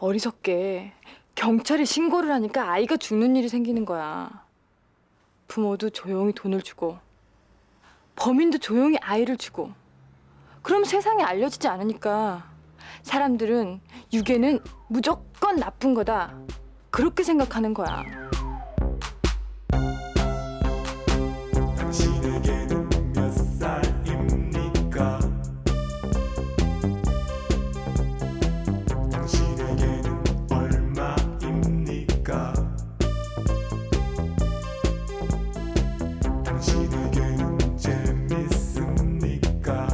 어리석게 경찰에 신고를 하니까 아이가 죽는 일이 생기는 거야. 부모도 조용히 돈을 주고 범인도 조용히 아이를 주고 그럼 세상에 알려지지 않으니까 사람들은 유괴는 무조건 나쁜 거다 그렇게 생각하는 거야. 당신에게는 몇 살입니까? 당신에게는 얼마입니까? 당신에게는 재밌습니까?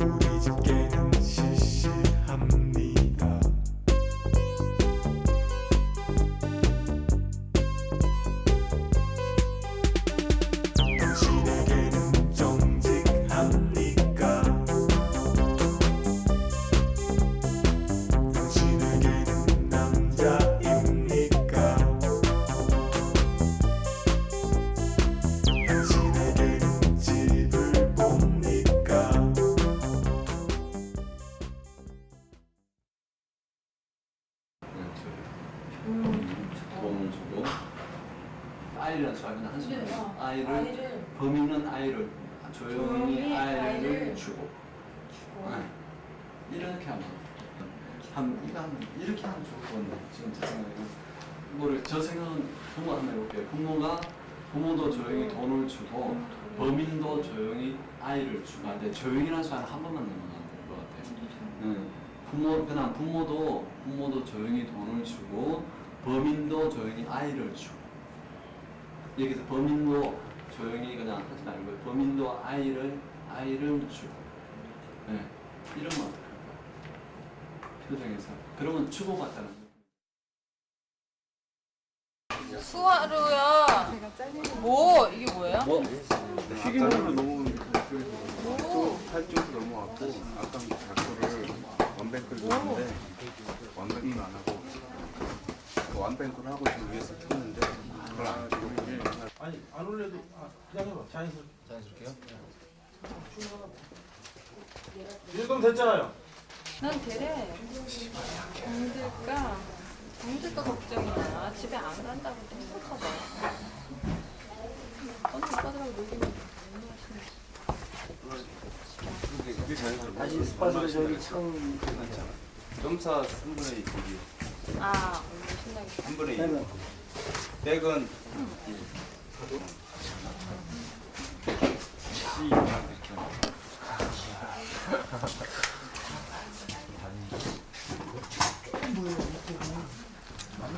우리 집게는 시시합니다. 당신에게는 정직합니까? 당신에게는 남자입니까? 당신에게는 집을 봅니까? 돈을 주고 아이를 좋아하면 한숨 아이를 범인은 아이를 조용히 아이를 주고 이렇게 하면 이렇게 하면 좋을 것 같네. 지금 제 생각에는 저 생각은 부모 한번 해볼게요. 부모도 조용히 돈을 주고 범인도 조용히 아이를 주고 근데 조용히라는 수는 한 번만 넣으면 안 될 것 같아요. 그냥 부모도 조용히 돈을 주고 범인도 조용히 아이를 주고 여기서 범인도 조용히 그냥 하지 말고 범인도 아이를 주고 이러면 어떨까요? 표정에서 그러면 주고받다는 수하루야. 뭐 이게 뭐예요? 튀김으로 너무 살쪄서 너무 아까 닭도를 원뱅크를 줬는데 원뱅크를 안 하고 원뱅크를 하고 지금 위에서 켰는데 그걸 안 하고 아니 안 올려도 그냥 해봐. 자연스럽게요? 이 정도면 됐잖아요. 난 되래. 병들까 걱정이야. 집에 안 간다고 생각하봐. 언니 오빠들하고 놀기만 다시 스파스를 저기 처음 점사 3분의 2 저기 아 오늘 신나겠다. 3분의 2 백은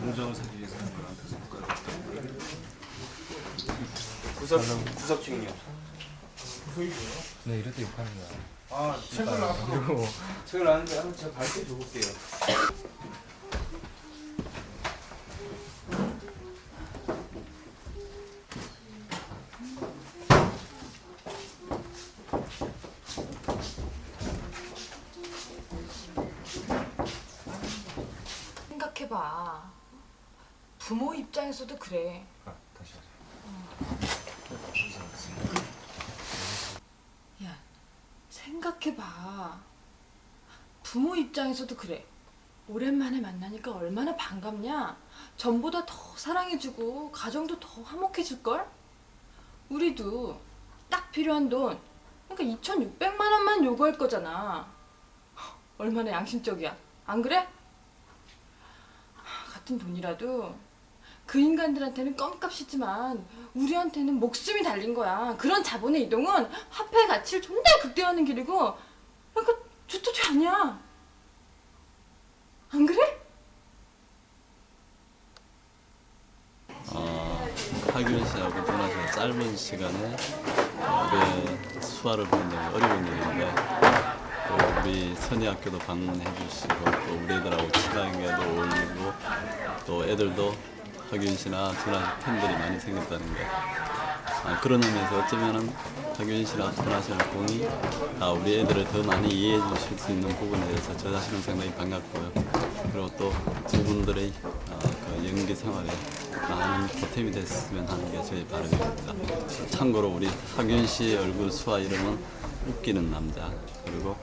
공정을 사기 위해서 구석층이요. 네, 이럴 때 욕하는 거야. 아 책을 나왔고. 책을 아는데 한번 제가 밝게 줘볼게요. 생각해봐. 부모 입장에서도 그래. 다시 하자. 야, 생각해봐. 부모 입장에서도 그래. 오랜만에 만나니까 얼마나 반갑냐? 전보다 더 사랑해주고 가정도 더 화목해질걸? 우리도 딱 필요한 돈, 그러니까 2,600만 원만 요구할 거잖아. 얼마나 양심적이야. 안 그래? 같은 돈이라도 그 인간들한테는 껌값이지만 우리한테는 목숨이 달린 거야. 그런 자본의 이동은 화폐의 가치를 존나 극대화하는 길이고 그러니까 좋도 죄 아니야. 안 그래? 하균 씨하고 도나 씨가 짧은 시간에 우리 수화를 보는 게 어려운 일인데 또 우리 선의학교도 방문해 주시고 또 우리 애들하고 친하게도 어울리고 또 애들도 하균 씨나 도나 씨 팬들이 많이 생겼다는 게 그런 의미에서 어쩌면은 하균 씨나 도나 씨를 통해 우리 애들을 더 많이 이해해 주실 수 있는 부분에 대해서 저 자신은 상당히 반갑고요. 그리고 또 두 분들의 그 연기 생활에 많은 보탬이 됐으면 하는 게 저희 바람입니다. 참고로 우리 하균 씨 얼굴 수화 이름은 웃기는 남자. 그리고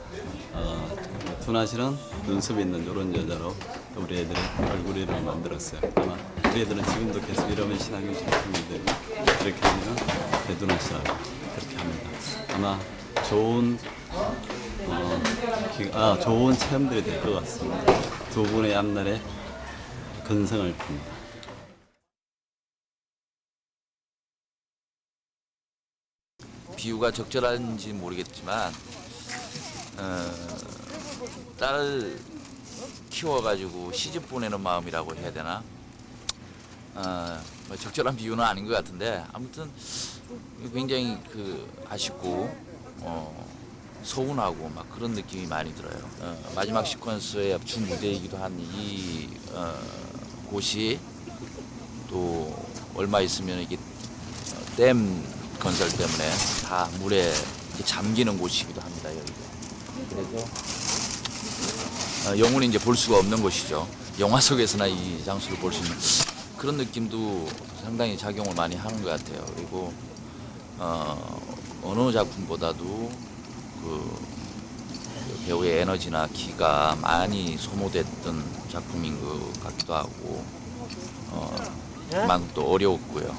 두나 씨는 눈썹 있는 이런 여자로 우리 애들의 얼굴이를 만들었어요. 아마 우리 애들은 지금도 계속 이러면 신학교 작품이 되고 그렇게 하면 배두나 씨라고 그렇게 합니다. 아마 좋은 체험들이 될 것 같습니다. 두 분의 앞날에 건성을 빕니다. 비유가 적절한지 모르겠지만 딸을 키워가지고 시집 보내는 마음이라고 해야 되나? 뭐 적절한 비유는 아닌 것 같은데 아무튼 굉장히 아쉽고 서운하고 막 그런 느낌이 많이 들어요. 마지막 시퀀스의 주무대이기도 한 이 곳이 또 얼마 있으면 이게 댐 건설 때문에 다 물에 이렇게 잠기는 곳이기도 합니다. 여기가. 그래서 영원히 이제 볼 수가 없는 곳이죠. 영화 속에서나 이 장소를 볼 수 있는 그런 느낌도 상당히 작용을 많이 하는 것 같아요. 그리고 어느 작품보다도 배우의 에너지나 기가 많이 소모됐던 작품인 것 같기도 하고 그만큼 또 어려웠고요.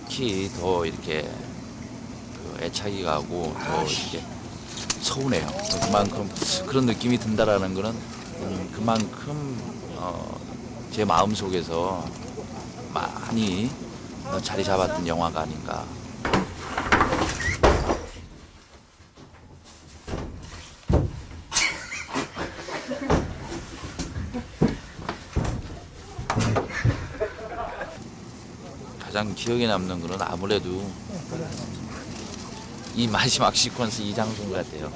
특히 더 이렇게 애착이 가고 더 이렇게 서운해요. 그만큼 그런 느낌이 든다라는 거는 그만큼 제 마음 속에서 많이 자리 잡았던 영화가 아닌가. 가장 기억에 남는 거는 아무래도 이 마지막 시퀀스 이 장소인 것 같아요.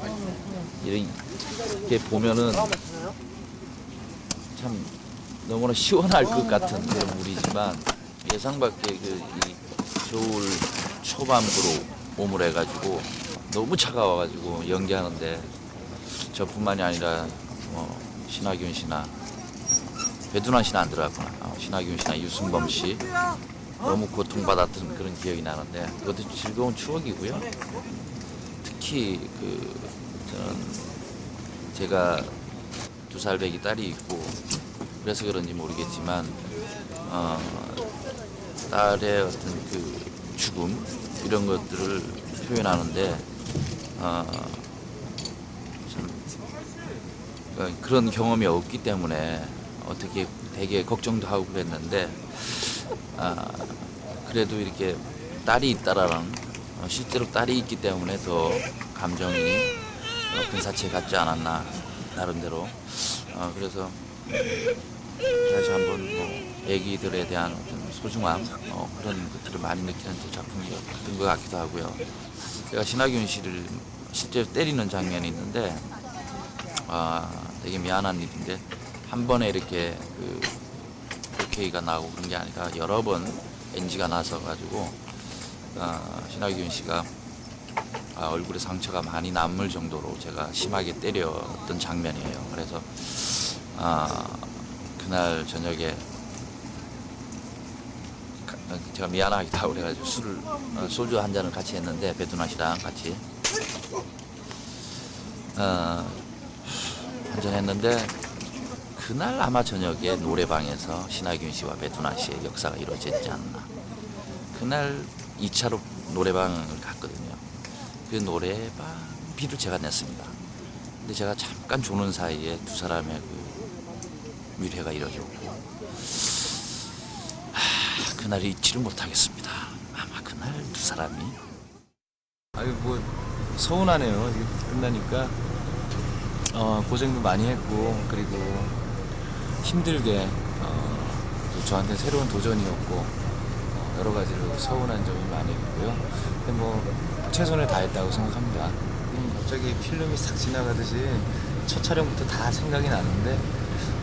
이렇게 보면은 참 너무나 시원할 것 같은 그런 물이지만 예상 밖의 이 겨울 초반부로 몸을 해가지고 너무 차가워가지고 연기하는데 저뿐만이 아니라 신하균 씨나 배두나 씨는 안 들어갔구나. 신하균 씨나 유승범 씨 너무 고통받았던 그런 기억이 나는데 그것도 즐거운 추억이고요. 특히 저는 제가 2살 배기 딸이 있고 그래서 그런지 모르겠지만 딸의 어떤 죽음 이런 것들을 표현하는데 참 그런 경험이 없기 때문에 어떻게 되게 걱정도 하고 그랬는데 그래도 이렇게 딸이 있다라는 실제로 딸이 있기 때문에 더 감정이 근사치에 갔지 않았나 나름대로 그래서 다시 한번 애기들에 대한 어떤 소중함 그런 것들을 많이 느끼는 또 작품이었던 것 같기도 하고요. 제가 신하균 씨를 실제로 때리는 장면이 있는데 되게 미안한 일인데 한 번에 이렇게 오케이가 나오고 그런 게 아니라 여러 번 NG가 나서 가지고 신하균 씨가 얼굴에 상처가 많이 남을 정도로 제가 심하게 때렸던 장면이에요. 그래서 그날 저녁에 제가 미안하기도 하고 그래가지고 소주 한 잔을 같이 했는데 배두나 씨랑 같이 한잔 했는데 그날 아마 저녁에 노래방에서 신하균 씨와 배두나 씨의 역사가 이루어졌지 않나. 그날 2차로 노래방을 갔거든요. 그 노래방비를 제가 냈습니다. 근데 제가 잠깐 조는 사이에 두 사람의 밀회가 이루어졌고 그날 잊지를 못하겠습니다. 아마 그날 두 사람이 뭐 서운하네요. 이게 끝나니까 고생도 많이 했고 그리고 힘들게 또 저한테 새로운 도전이었고 여러 가지로 서운한 점이 많이 있고요. 근데 뭐 최선을 다했다고 생각합니다. 갑자기 필름이 싹 지나가듯이 첫 촬영부터 다 생각이 나는데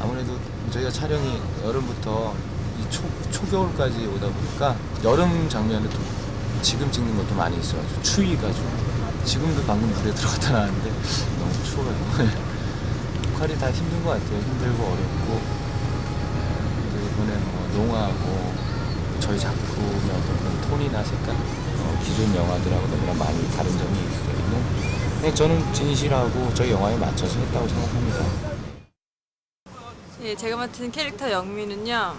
아무래도 저희가 촬영이 여름부터 이 초겨울까지 오다 보니까 여름 장면을 또 지금 찍는 것도 많이 있어가지고 추위가지고 지금도 방금 물에 들어갔다 나왔는데 너무 추워요. 역할이 다 힘든 것 같아요. 힘들고 어렵고 이번에 뭐 농화하고 저희 작품의 어떤 그런 톤이나 색깔 기존 영화들하고 너무나 많이 다른 점이 있기 때문에 그냥 저는 진실하고 저희 영화에 맞춰서 했다고 생각합니다. 예, 제가 맡은 캐릭터 영미는요.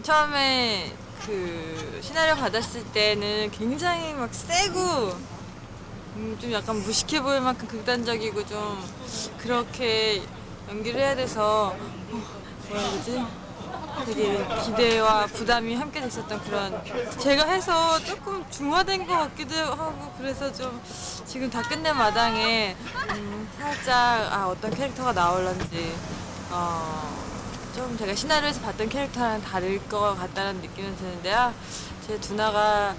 처음에 그 시나리오 받았을 때는 굉장히 막 세고 좀 약간 무식해 보일 만큼 극단적이고 좀 그렇게 연기를 해야 돼서 뭐라 그러지? 되게 기대와 부담이 함께 됐었던 그런 제가 해서 조금 중화된 것 같기도 하고 그래서 좀 지금 다 끝낸 마당에 살짝 어떤 캐릭터가 나올런지 좀 제가 시나리오에서 봤던 캐릭터랑 다를 것 같다는 느낌은 드는데요. 제 두나가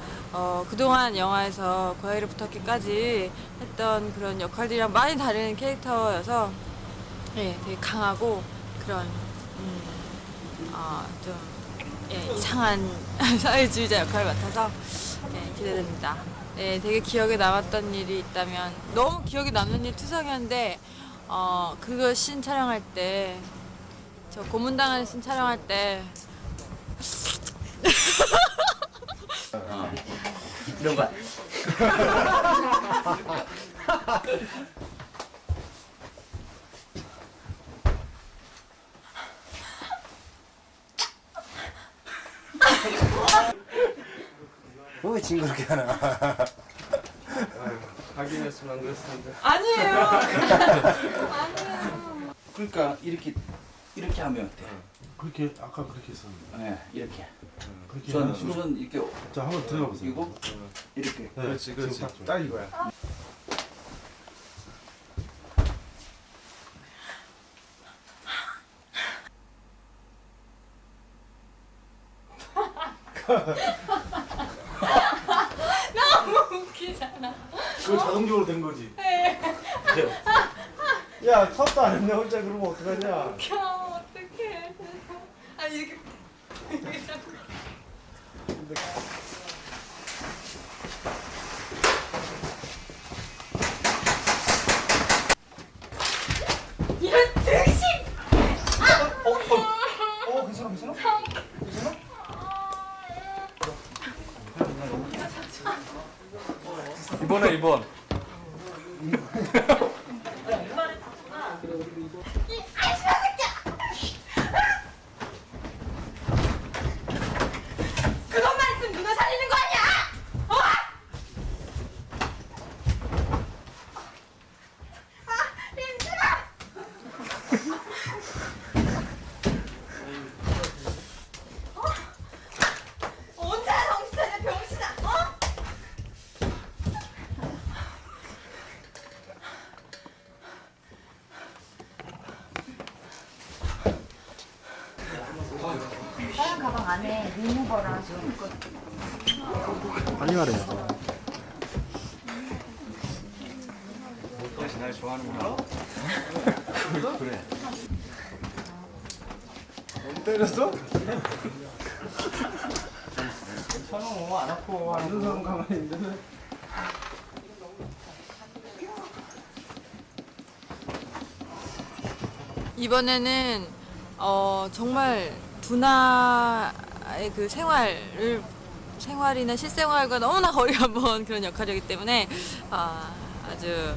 그동안 영화에서 고양이를 부탁해까지 했던 그런 역할들이랑 많이 다른 캐릭터여서 예, 되게 강하고 그런 좀 이상한 사회주의자 역할을 맡아서 기대됩니다. 네, 되게 기억에 남았던 일이 있다면 너무 기억에 남는 일 투성이었는데 그거 씬 촬영할 때 저 고문당하는 씬 촬영할 때 이런 거. 왜 징그럽게 하나? 확인했으면 안 그랬을 텐데. 아니에요. 그러니까 이렇게 하면 돼. 그렇게 아까 그렇게 했었는데. 네, 이렇게. 그렇게 우선 하시고. 우선 이렇게 자 한번 들어가 보세요. 이거 이렇게. 네, 그렇지, 그렇지. 지금 딱 이거야. 너무 웃기잖아. 그거 자동적으로 된 거지. 네. 야 컷도 안 했네 혼자 그러면 어떡하냐? 웃겨 어떡해. 아니 이렇게 이런 등신. 괜찮아 괜찮아? 괜찮아? 이번에 이번. 그것만 있으면 누나 살리는 거 아니야? 언제 정신 차려 병신아? 다른 가방 안에 리무버랑 좀 있고 빨리 말해. 다시 날 좋아하는구나. 그래. 때렸어? 괜찮아 안 아파. 앉은 사람 가만히 있는데. 이번에는 정말 두나의 그 생활이나 실생활과 너무나 거리가 먼 그런 역할이기 때문에 아주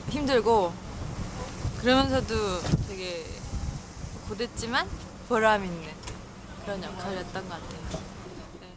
힘들고 그러면서도 되게 고됐지만 보람 있는 그런 역할이었던 것 같아요. 네.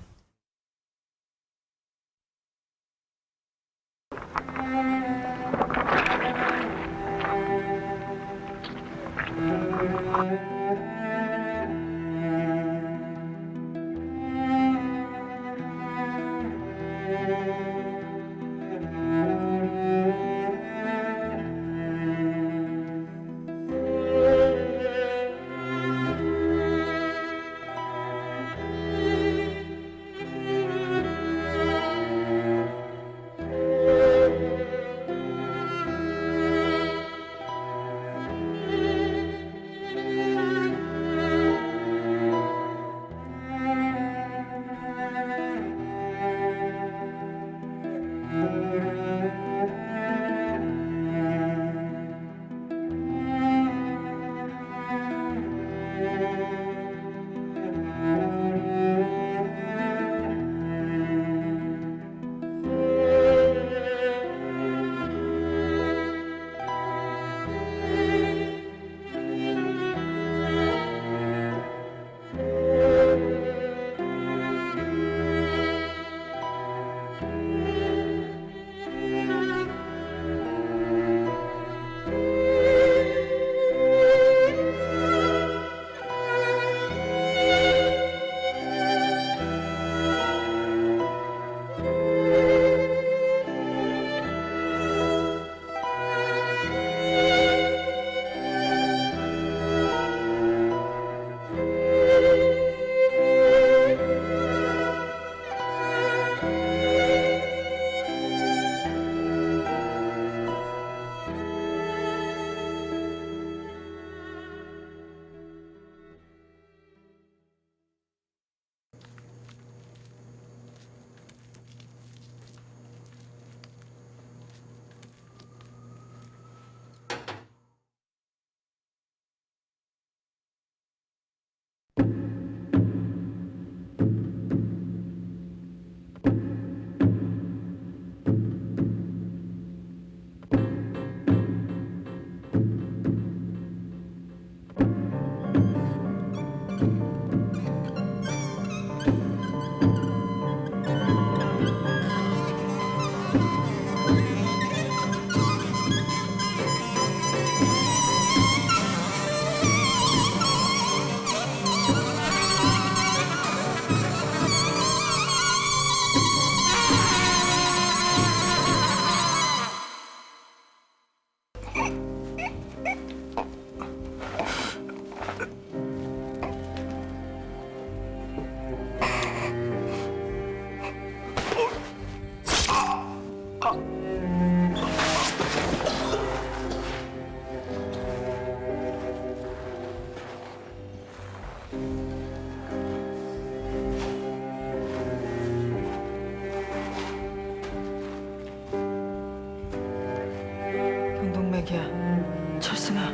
얘기야. 철승아.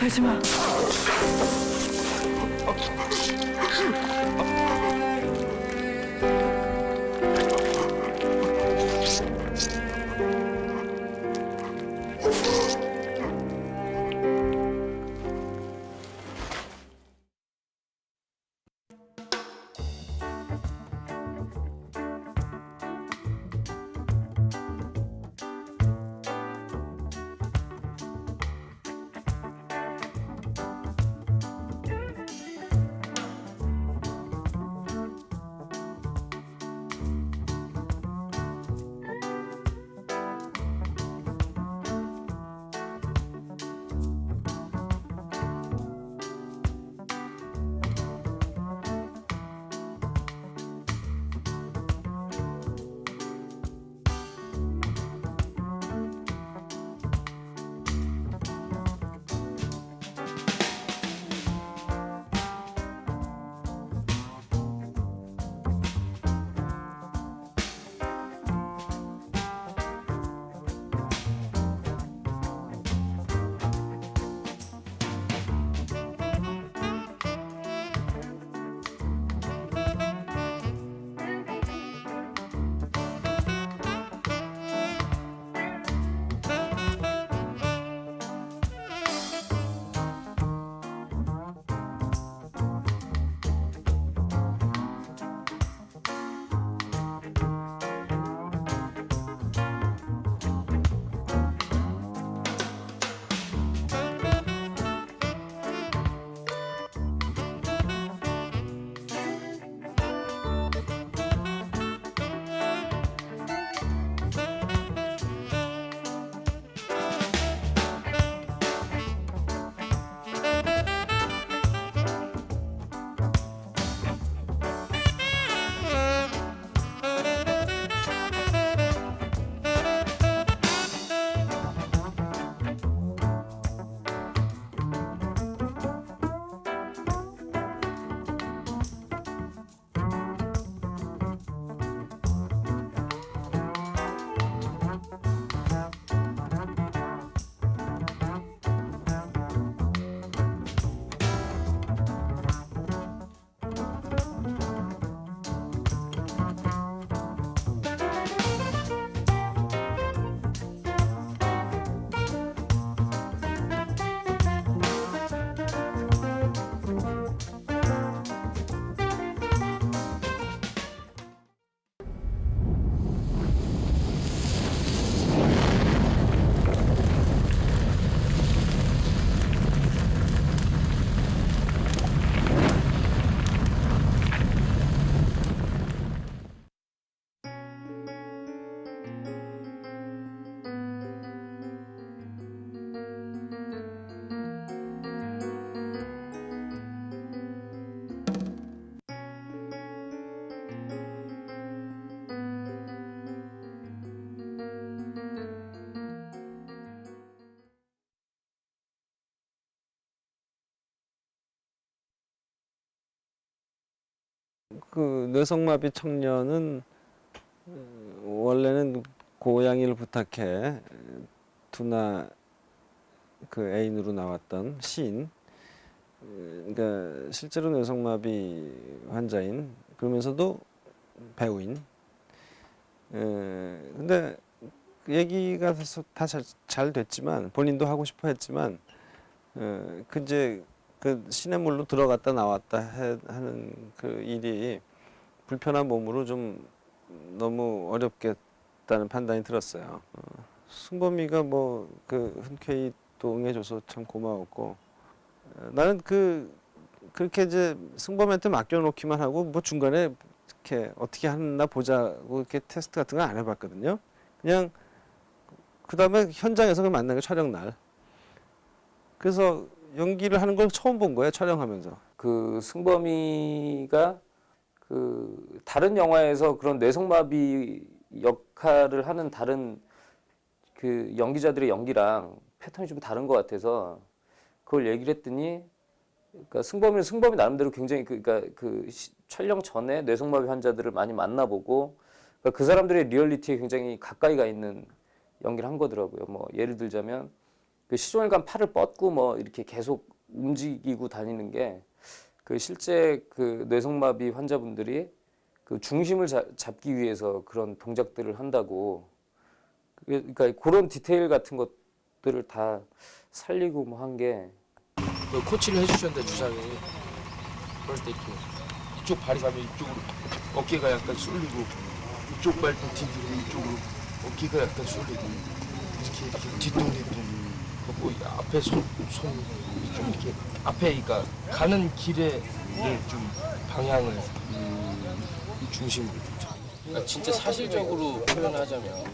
울지 마. 그 뇌성마비 청년은 원래는 고양이를 부탁해 두나 그 애인으로 나왔던 시인. 그러니까 실제로 뇌성마비 환자인 그러면서도 배우인. 근데 그 얘기가 다 잘 됐지만 본인도 하고 싶어 했지만 그 이제 그 시냇물로 들어갔다 나왔다 하는 그 일이 불편한 몸으로 좀 너무 어렵겠다는 판단이 들었어요. 승범이가 뭐 그 흔쾌히 또 응해줘서 참 고마웠고 나는 그렇게 이제 승범이한테 맡겨놓기만 하고 뭐 중간에 이렇게 어떻게 하나 보자고 이렇게 테스트 같은 거 안 해봤거든요. 그냥 그 다음에 현장에서 만난 게 촬영 날. 그래서 연기를 하는 걸 처음 본 거예요, 촬영하면서. 그 승범이가 그 다른 영화에서 그런 뇌성마비 역할을 하는 다른 그 연기자들의 연기랑 패턴이 좀 다른 것 같아서 그걸 얘기를 했더니, 그러니까 승범이 나름대로 굉장히 촬영 전에 뇌성마비 환자들을 많이 만나보고, 그러니까 그 사람들의 리얼리티에 굉장히 가까이가 있는 연기를 한 거더라고요. 뭐 예를 들자면 그 시종일관 팔을 뻗고 뭐 이렇게 계속 움직이고 다니는 게 그 실제 그 뇌성마비 환자분들이 그 중심을 잡기 위해서 그런 동작들을 한다고. 그러니까 그런 디테일 같은 것들을 다 살리고 뭐 한 게. 그 코치를 해주셨는데 주상이 그럴 때 이렇게 이쪽 발이 가면 이쪽으로 어깨가 약간 쏠리고 이쪽 발도 디디고 이쪽으로 어깨가 약간 쏠리고 이렇게 뒤뚱뒤뚱 하고 앞에 손 좀 이렇게 앞에 그러니까 가는 길에 좀 방향을 이 중심으로 좀 잡고. 그러니까 진짜 사실적으로 표현하자면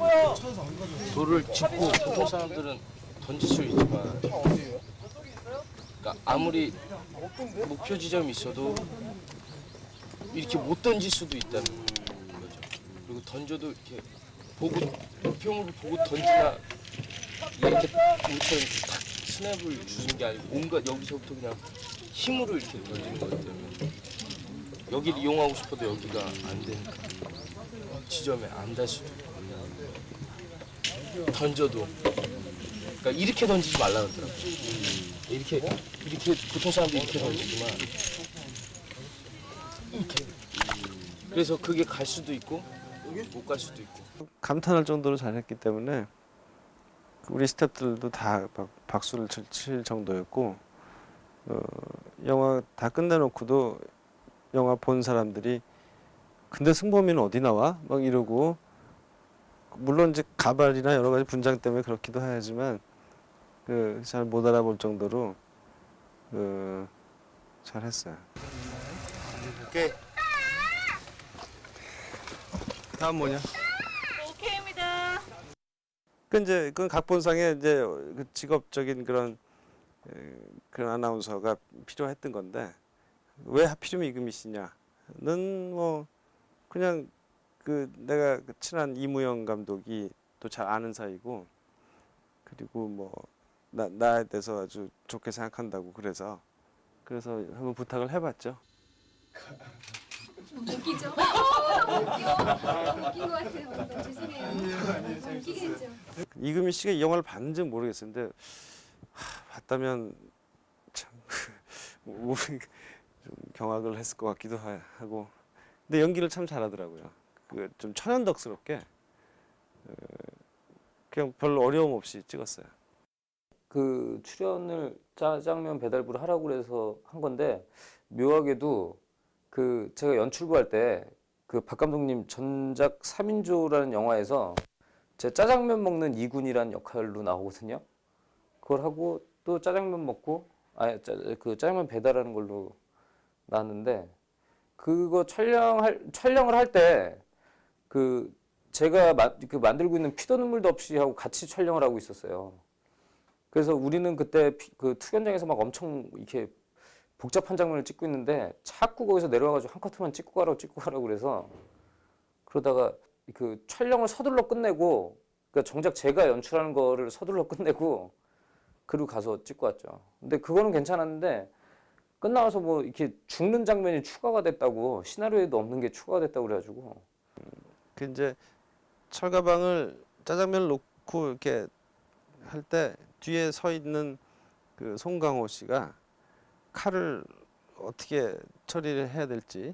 돌을 짚고 보통 사람들은 던질 수 있지만 그러니까 아무리 목표 지점이 있어도 이렇게 못 던질 수도 있다는 거죠. 그리고 던져도 이렇게 보고 목표물을 보고 던지나 이렇게 우리처럼 딱 스냅을 주는 게 아니고 온갖 여기서부터 그냥 힘으로 이렇게 던지는 거기 때문에 여기를 이용하고 싶어도 여기가 안 되니까 지점에 안 닿을 수도 있고 던져도 그러니까 이렇게 던지지 말라 그러더라고요. 이렇게 보통 사람들이 이렇게 던지지만 이렇게 그래서 그게 갈 수도 있고 못 갈 수도 있고. 감탄할 정도로 잘했기 때문에 우리 스태프들도 다 박수를 칠 정도였고 영화 다 끝내놓고도 영화 본 사람들이 근데 승범이는 어디 나와? 막 이러고 물론 이제 가발이나 여러 가지 분장 때문에 그렇기도 하지만 잘 못 알아볼 정도로 잘했어요. 오케이. 다음 뭐냐? 오케이입니다. 그건 각본상에 이제 그 직업적인 그런 아나운서가 필요했던 건데 왜 하필이면 이금희 씨냐는 뭐 그냥 내가 친한 이무영 감독이 또 잘 아는 사이고 그리고 뭐 나에 대해서 아주 좋게 생각한다고 그래서 한번 부탁을 해봤죠. 웃기죠? 웃긴 것 같아요. 죄송해요. 웃기겠죠. 이금희 씨가 이 영화를 봤는지 모르겠었는데 봤다면 참 좀 경악을 했을 것 같기도 하고 근데 연기를 참 잘하더라고요. 좀 천연덕스럽게 그냥 별로 어려움 없이 찍었어요. 그 출연을 짜장면 배달부를 하라고 그래서 한 건데 묘하게도 그 제가 연출부 할 때 그 박 감독님 전작 3인조라는 영화에서 제 짜장면 먹는 이군이라는 역할로 나오거든요. 그걸 하고 또 짜장면 먹고 그 짜장면 배달하는 걸로 나왔는데 그거 촬영을 할 때 그 제가 만들고 있는 피도 눈물도 없이 하고 같이 촬영을 하고 있었어요. 그래서 우리는 그때 그 투견장에서 막 엄청 이렇게 복잡한 장면을 찍고 있는데 자꾸 거기서 내려와가지고 한 커트만 찍고 가라고 그래서 그러다가 그 촬영을 서둘러 끝내고 그러니까 정작 제가 연출하는 거를 서둘러 끝내고 그리고 가서 찍고 왔죠. 근데 그거는 괜찮았는데 끝나와서 뭐 이렇게 죽는 장면이 추가가 됐다고 시나리오에도 없는 게 추가가 됐다고 그래가지고 이제 철가방을 짜장면을 놓고 이렇게 할 때 뒤에 서 있는 그 송강호 씨가 칼을 어떻게 처리를 해야 될지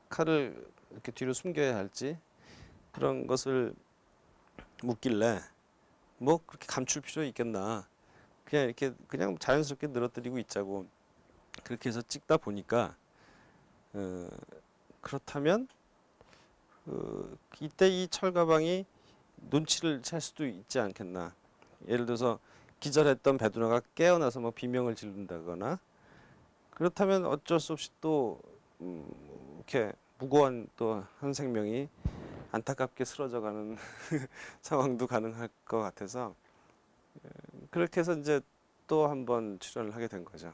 칼을 이렇게 뒤로 숨겨야 할지 그런 것을 묻길래 뭐 그렇게 감출 필요 있겠나 그냥 자연스럽게 늘어뜨리고 있자고 그렇게 해서 찍다 보니까 그렇다면 이때 이 철가방이 눈치를 챌 수도 있지 않겠나. 예를 들어서 기절했던 배두나가 깨어나서 뭐 비명을 지른다거나 그렇다면 어쩔 수 없이 또 이렇게 무고한 또 한 생명이 안타깝게 쓰러져가는 상황도 가능할 것 같아서 그렇게 해서 이제 또 한 번 출연을 하게 된 거죠.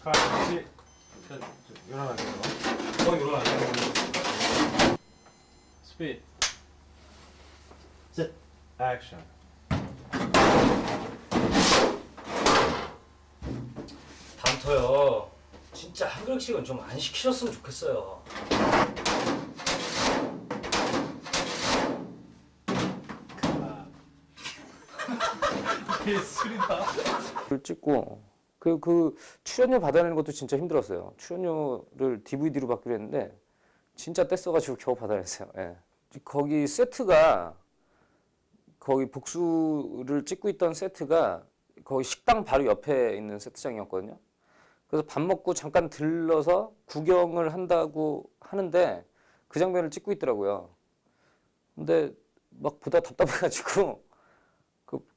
같이 스피드. 셋. 액션. 다음부터요. 진짜 한 그릇씩은 좀 안 시키셨으면 좋겠어요. 를 찍고 그 출연료 받아내는 것도 진짜 힘들었어요. 출연료를 DVD로 받기로 했는데 진짜 떼써가지고 겨우 받아냈어요. 예. 거기 세트가 거기 복수를 찍고 있던 세트가 거기 식당 바로 옆에 있는 세트장이었거든요. 그래서 밥 먹고 잠깐 들러서 구경을 한다고 하는데 그 장면을 찍고 있더라고요. 근데 막 보다 답답해가지고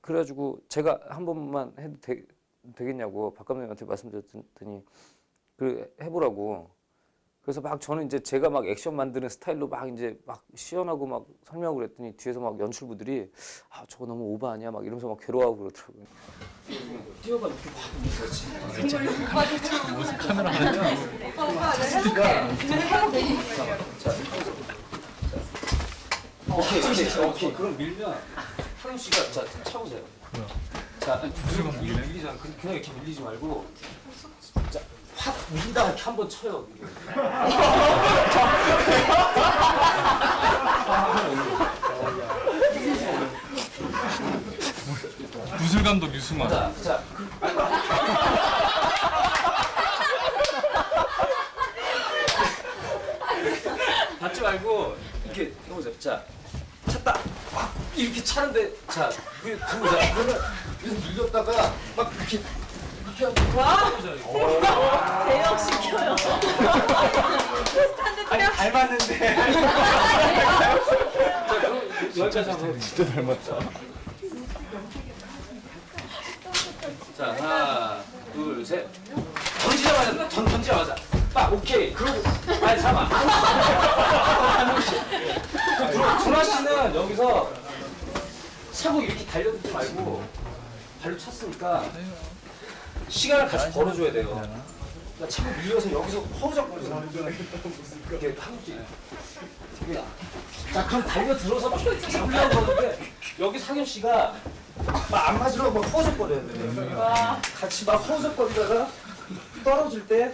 그래가지고 제가 한 번만 해도 되겠냐고 박 감독님한테 말씀드렸더니 그 해보라고. 그래서 막 저는 이제 제가 막 액션 만드는 스타일로 막 이제 막 시연하고 막 설명하고 그랬더니 뒤에서 막 연출부들이 아 저거 너무 오버 아니야 막 이러면서 막 괴로워하고 그러더라고요. 뛰어가 이렇게 확 무슨 카메라 하냐? 오케이. 그럼 밀면 하윤 씨가 자 차보세요. 자 밀리지 않고 그냥 이렇게 밀리지 말고 자확 밀다가 이렇게 한번 쳐요. 무술 감독 유승환. 자. 받지 말고 이렇게 해보세요. 자, 찼다. 막 이렇게 차는데 자, 그게 들어오자. 그러면 여기서 밀렸다가 막 이렇게 대역 시켜요. 아니 닮았는데. 자, 그럼 여기까지 한번. 진짜 닮았다. 자, 하나, 둘, 셋. 던지자마자 던지자마자 딱 오케이. 그러고 아니 잠깐. 준하 씨는 여기서 차고 이렇게 달려들지 말고 발로 찼으니까 시간을 같이 벌어줘야 돼요. 그러니까 차고 밀려서 여기서 허우적거리잖아. 이렇게 한국지. 자, 그럼 달려들어서 막 잡으려고 그러는데 여기 상현 씨가 막 안 맞으려고 막 허우적거려야 돼. 같이 막 허우적거리다가 떨어질 때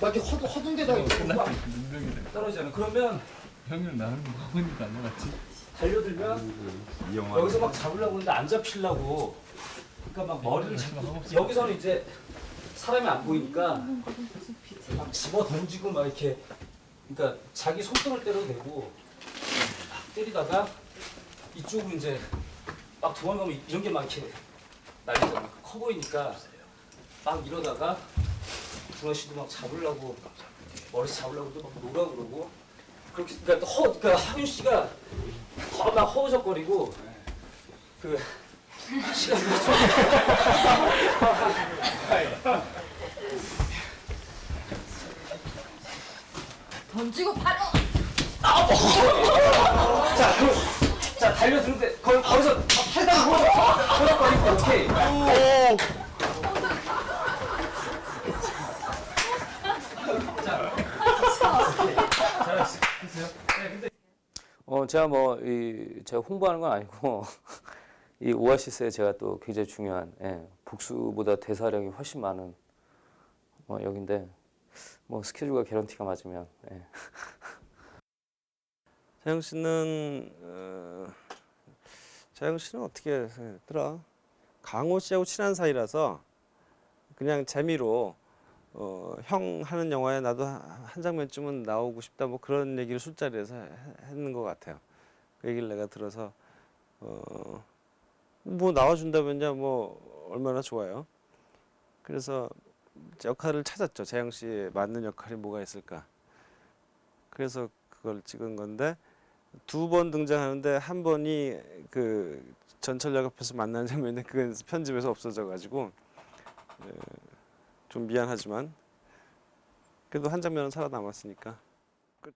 막 이렇게 허둥대다가 이렇게 막 떨어지잖아. 그러면 형님 나는 뭐하니까 안 나갔지? 달려들면 여기서 막 잡으려고 하는데 안 잡히려고 그러니까 막 머리를 잡고 여기서는 이제 사람이 안 보이니까 막 집어 던지고 막 이렇게 그러니까 자기 손등을 때려도 되고 막 때리다가 이쪽으로 이제 막 도망가면 이런 게 막 이렇게 날리잖아. 커 보이니까 막 이러다가 준하 씨도 막 잡으려고 머리서 잡으려고 또 막 놀아 그러고 그렇게 그러니까 그러니까 하윤 씨가 더 막 허우적거리고 그 시간이 던지고 바로. 자 달려드는데 거기서 팔다가 허우적거리고 오케이. 제가 제가 홍보하는 건 아니고 이 오아시스에 제가 또 굉장히 중요한 복수보다 대사량이 훨씬 많은 역인데 스케줄과 개런티가 맞으면 자영 씨는 어떻게 했더라? 강호 씨하고 친한 사이라서 그냥 재미로 형 하는 영화에 나도 한 장면쯤은 나오고 싶다 뭐 그런 얘기를 술자리에서 했는 것 같아요. 그 얘기를 내가 들어서 뭐 나와준다면야 뭐 얼마나 좋아요. 그래서 역할을 찾았죠. 재영 씨에 맞는 역할이 뭐가 있을까. 그래서 그걸 찍은 건데 2번 등장하는데 한 번이 그 전철역 앞에서 만나는 장면인데 그건 편집에서 없어져가지고 좀 미안하지만 그래도 한 장면은 살아남았으니까 끝이